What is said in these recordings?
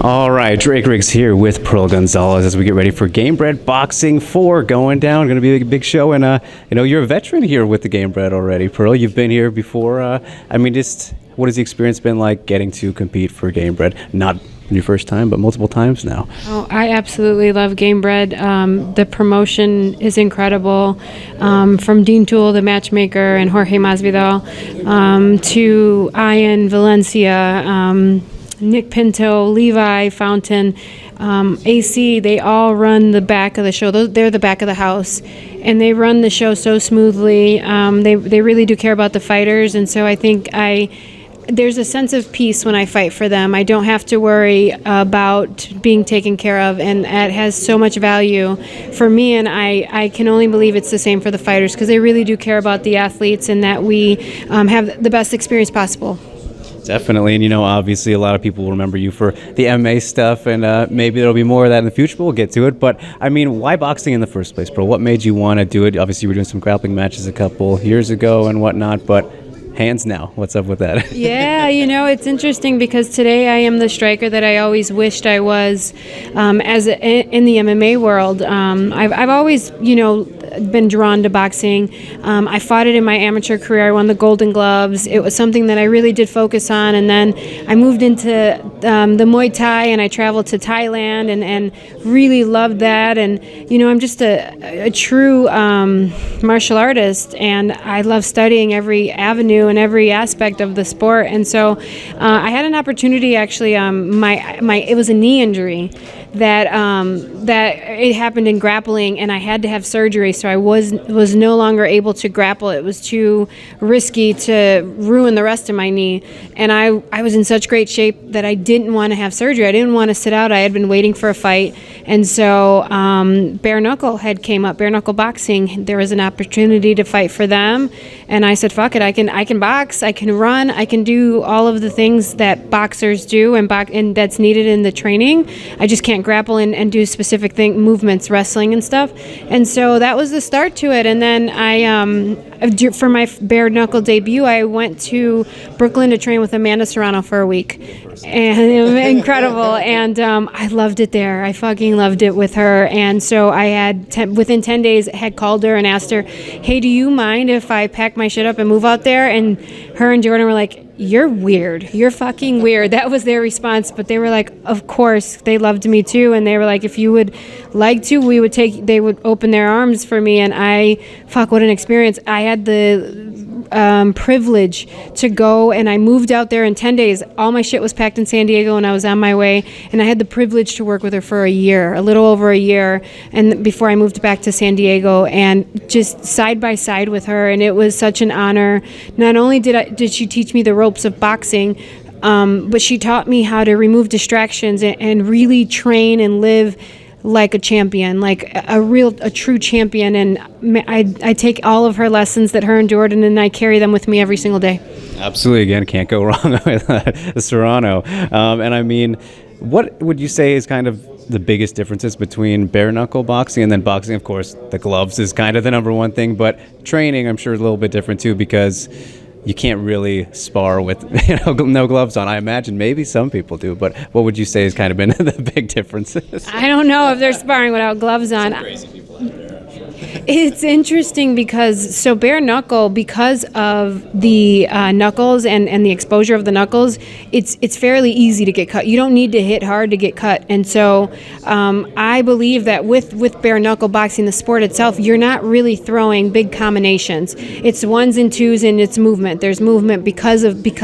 All right, Drake Riggs here with Pearl Gonzalez as we get ready for Gamebred Boxing 4 going down. Going to be a big show, and you're a veteran here with the Gamebred already, Pearl. You've been here before. Just what has the experience been like getting to compete for Gamebred? Not your first time, but multiple times now. Oh, I absolutely love Gamebred. The promotion is incredible. From Dean Toole, the matchmaker, and Jorge Masvidal, to Ian Valencia, Nick Pinto, Levi Fountain, AC, they all run the back of the show. They're the back of the house, and they run the show so smoothly. They really do care about the fighters, and so I think there's a sense of peace when I fight for them. I don't have to worry about being taken care of, and it has so much value for me, and I can only believe it's the same for the fighters because they really do care about the athletes and that we have the best experience possible. Definitely, and obviously a lot of people will remember you for the MMA stuff, and maybe there'll be more of that in the future, but we'll get to it. But, why boxing in the first place, bro? What made you want to do it? Obviously, you were doing some grappling matches a couple years ago and whatnot, but hands now. What's up with that? Yeah, it's interesting because today I am the striker that I always wished I was in the MMA world. I've always, been drawn to boxing. I fought it in my amateur career. I won the Golden Gloves. It was something that I really did focus on, and then I moved into the Muay Thai, and I traveled to Thailand and really loved that. And, I'm just a true martial artist, and I love studying every avenue and every aspect of the sport. And so I had an opportunity, actually, it was a knee injury that it happened in grappling, and I had to have surgery, so I was no longer able to grapple. It was too risky to ruin the rest of my knee, and I was in such great shape that I didn't want to have surgery. I didn't want to sit out. I had been waiting for a fight, and so bare-knuckle came up, bare-knuckle boxing. There was an opportunity to fight for them, and I said, fuck it, I can box, I can run, I can do all of the things that boxers do and that's needed in the training. I just can't grapple and do specific movements, wrestling and stuff. And so that was the start to it. And then for my bare-knuckle debut, I went to Brooklyn to train with Amanda Serrano for a week. And it was incredible. And I loved it there. I fucking loved it with her. And so I had, within 10 days, had called her and asked her, hey, do you mind if I pack my shit up and move out there? And her and Jordan were like, you're weird. You're fucking weird. That was their response. But they were like, of course. They loved me too. And they were like, if you would like to, they would open their arms for me. And what an experience. I had the privilege to go, and I moved out there in 10 days. All my shit was packed in San Diego, and I was on my way. And I had the privilege to work with her for a little over a year, and before I moved back to San Diego, and just side by side with her. And it was such an honor. Not only did she teach me the ropes of boxing, but she taught me how to remove distractions and really train and live like a champion, like a true champion. And I take all of her lessons that her and Jordan and I carry them with me every single day. Absolutely. Again, can't go wrong with Serrano. What would you say is kind of the biggest differences between bare-knuckle boxing and then boxing? Of course, the gloves is kind of the number one thing, but training, I'm sure, is a little bit different too, because you can't really spar with no gloves on. I imagine maybe some people do, but what would you say has kind of been the big differences? I don't know if they're sparring without gloves on. Crazy people out there. It's interesting because bare knuckle, because of the knuckles and the exposure of the knuckles, it's fairly easy to get cut. You don't need to hit hard to get cut. And so I believe that with bare knuckle boxing, the sport itself, you're not really throwing big combinations. It's ones and twos, and it's movement. There's movement because of the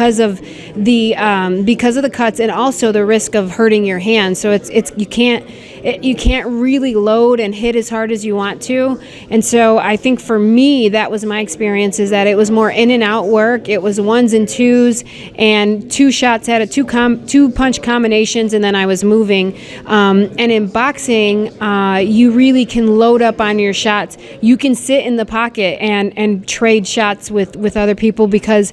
cuts, and also the risk of hurting your hand. So you can't really load and hit as hard as you want to. And so I think for me, that was my experience, is that it was more in and out work. It was ones and twos and two shots at it, two punch combinations, and then I was moving. And in boxing, you really can load up on your shots. You can sit in the pocket and trade shots with other people, because,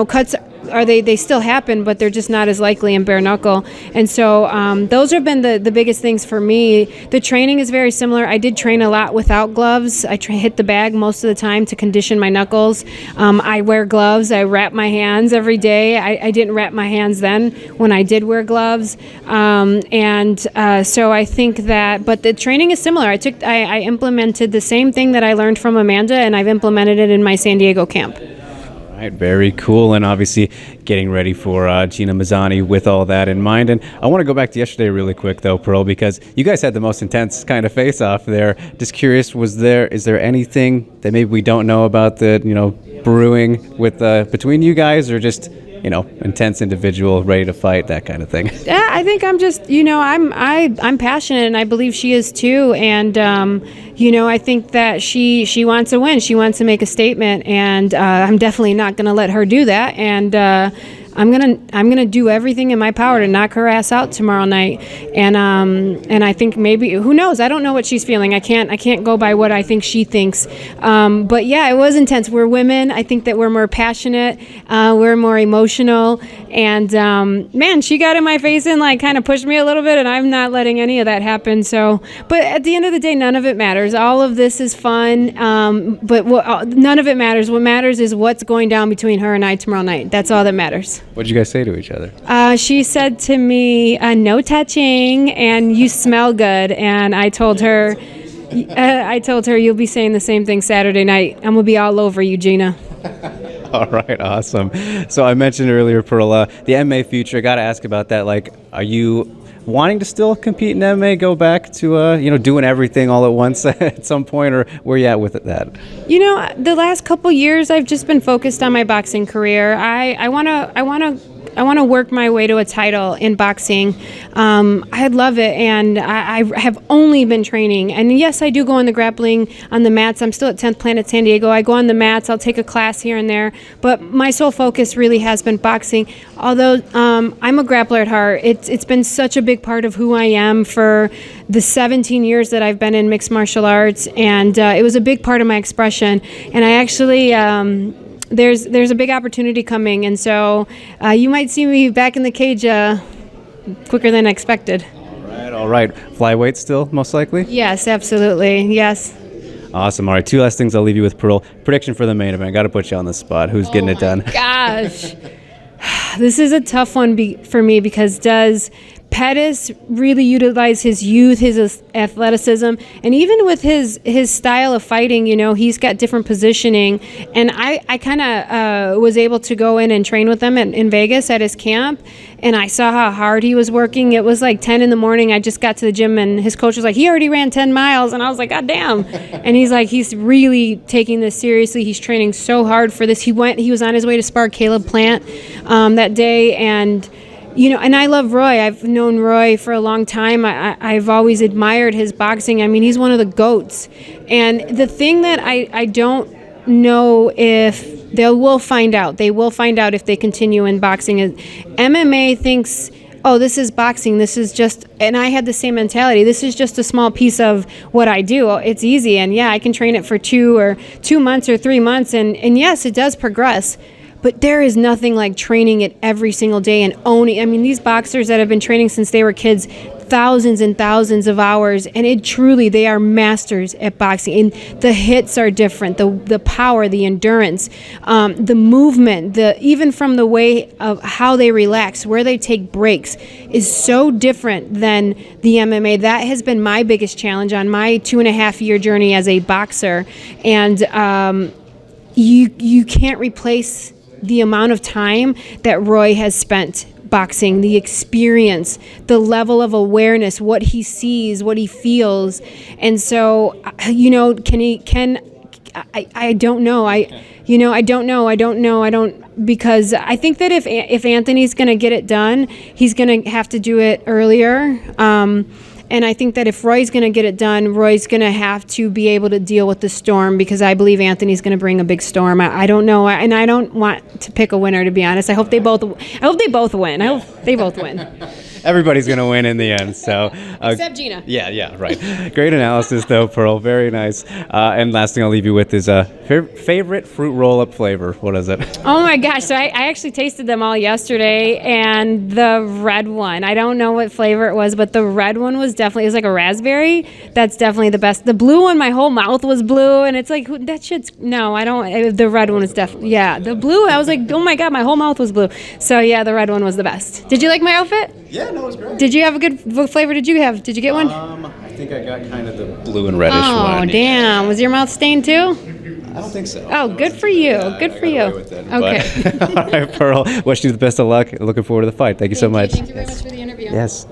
cuts or they still happen, but they're just not as likely in bare knuckle. And so those have been the biggest things for me. The training is very similar. I did train a lot without gloves. I hit the bag most of the time to condition my knuckles. I wear gloves. I wrap my hands every day. I didn't wrap my hands then when I did wear gloves. So I think that, but the training is similar. I implemented the same thing that I learned from Amanda, and I've implemented it in my San Diego camp. All right, very cool, and obviously getting ready for Gina Mazany with all that in mind. And I want to go back to yesterday really quick, though, Pearl, because you guys had the most intense kind of face-off there. Just curious, is there anything that maybe we don't know about the brewing with between you guys, or just intense individual, ready to fight, that kind of thing? Yeah, I think I'm just, I'm passionate, and I believe she is too. And, I think that she wants to win. She wants to make a statement, and I'm definitely not going to let her do that. And I'm gonna do everything in my power to knock her ass out tomorrow night. And I think maybe, who knows? I don't know what she's feeling. I can't go by what I think she thinks. But yeah, it was intense. We're women. I think that we're more passionate. We're more emotional. And man, she got in my face and kind of pushed me a little bit, and I'm not letting any of that happen. So, but at the end of the day, none of it matters. All of this is fun. But none of it matters. What matters is what's going down between her and I tomorrow night. That's all that matters. What did you guys say to each other? She said to me, no touching, and you smell good. And I told her, you'll be saying the same thing Saturday night. I'm going to be all over you, Gina. All right, awesome. So I mentioned earlier, Pearl, the MMA future. I got to ask about that. Are you wanting to still compete in MMA, go back to doing everything all at once at some point, or where you at with that? The last couple years I've just been focused on my boxing career. I want to work my way to a title in boxing. I love it, and I have only been training. And yes, I do go on the grappling on the mats. I'm still at 10th Planet San Diego. I go on the mats. I'll take a class here and there. But my sole focus really has been boxing. Although I'm a grappler at heart, it's been such a big part of who I am for the 17 years that I've been in mixed martial arts. And it was a big part of my expression. And I actually... There's a big opportunity coming, and so you might see me back in the cage quicker than expected. All right. Flyweight still, most likely? Yes, absolutely. Yes. Awesome. All right, two last things I'll leave you with, Pearl. Prediction for the main event. I got to put you on the spot. Who's getting it done? Gosh. This is a tough one for me, because does Pettis really utilize his youth, his athleticism, and even with his style of fighting, he's got different positioning. And I kind of was able to go in and train with him in Vegas at his camp, and I saw how hard he was working. It was 10 in the morning. I just got to the gym, and his coach was like, he already ran 10 miles. And I was like, God damn. And he's like, he's really taking this seriously. He's training so hard for this. He was on his way to spar Caleb Plant that day, and and I love Roy. I've known Roy for a long time. I've always admired his boxing. I mean, he's one of the GOATs. And the thing that I don't know if they will find out. They will find out if they continue in boxing. MMA thinks, oh, this is boxing. This is just, and I had the same mentality. This is just a small piece of what I do. It's easy. And yeah, I can train it for 2 months or 3 months. And yes, it does progress. But there is nothing like training it every single day and owning. I mean, these boxers that have been training since they were kids, thousands and thousands of hours, and they are masters at boxing. And the hits are different, the power, the endurance, the movement, even from the way of how they relax, where they take breaks, is so different than the MMA. That has been my biggest challenge on my 2.5-year journey as a boxer. And you can't replace the amount of time that Roy has spent boxing, the experience, the level of awareness, what he sees, what he feels. And so, I don't know. I don't know. Because I think that if Anthony's going to get it done, he's going to have to do it earlier. And I think that if Roy's going to get it done, Roy's going to have to be able to deal with the storm, because I believe Anthony's going to bring a big storm. I don't know, and I don't want to pick a winner, to be honest. I hope they both win. everybody's going to win in the end. So, Except Gina. Yeah, right. Great analysis, though, Pearl. Very nice. And last thing I'll leave you with is favorite fruit roll-up flavor. What is it? Oh my gosh! So I actually tasted them all yesterday, and the red one. I don't know what flavor it was, but the red one was definitely, it was like a raspberry. That's definitely the best. The blue one, my whole mouth was blue, and it's like that shit's no. I don't. The red one is definitely the blue. I was like, oh my god, my whole mouth was blue. So yeah, the red one was the best. Did you like my outfit? Yeah, no, it was great. Did you have a good what flavor? Did you have? Did you get one? I think I got kind of the blue and reddish Oh one. damn! Was your mouth stained too? I don't think so. Oh, good for you. Good for you. Okay. All right, Pearl. Wish you the best of luck. Looking forward to the fight. Thank you so much. Thank you very much for the interview. Yes.